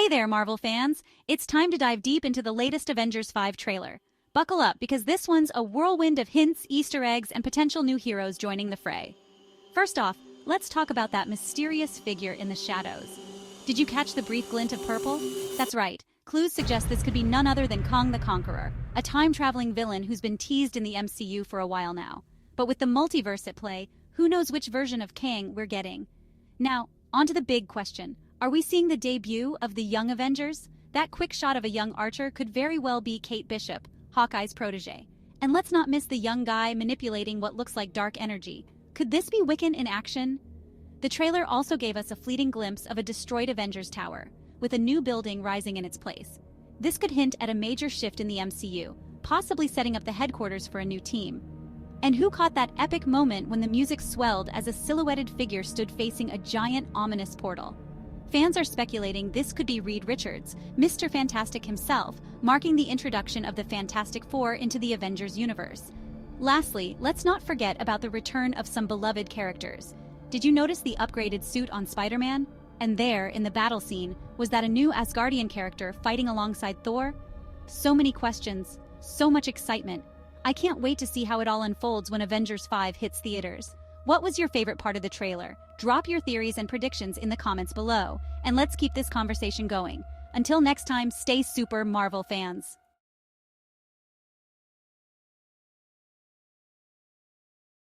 Hey there, Marvel fans! It's time to dive deep into the latest Avengers 5 trailer. Buckle up, because this one's a whirlwind of hints, Easter eggs, and potential new heroes joining the fray. First off, let's talk about that mysterious figure in the shadows. Did you catch the brief glint of purple? That's right. Clues suggest this could be none other than Kang the Conqueror, a time-traveling villain who's been teased in the MCU for a while now. But with the multiverse at play, who knows which version of Kang we're getting? Now, on to the big question. Are we seeing the debut of the young Avengers? That quick shot of a young Archer could very well be Kate Bishop, Hawkeye's protege. And let's not miss the young guy manipulating what looks like dark energy. Could this be Wiccan in action? The trailer also gave us a fleeting glimpse of a destroyed Avengers Tower, with a new building rising in its place. This could hint at a major shift in the MCU, possibly setting up the headquarters for a new team. And who caught that epic moment when the music swelled as a silhouetted figure stood facing a giant, ominous portal? Fans are speculating this could be Reed Richards, Mr. Fantastic himself, marking the introduction of the Fantastic Four into the Avengers universe. Lastly, let's not forget about the return of some beloved characters. Did you notice the upgraded suit on Spider-Man? And there, in the battle scene, was that a new Asgardian character fighting alongside Thor? So many questions, so much excitement. I can't wait to see how it all unfolds when Avengers 5 hits theaters. What was your favorite part of the trailer? Drop your theories and predictions in the comments below, and let's keep this conversation going. Until next time, stay super Marvel fans.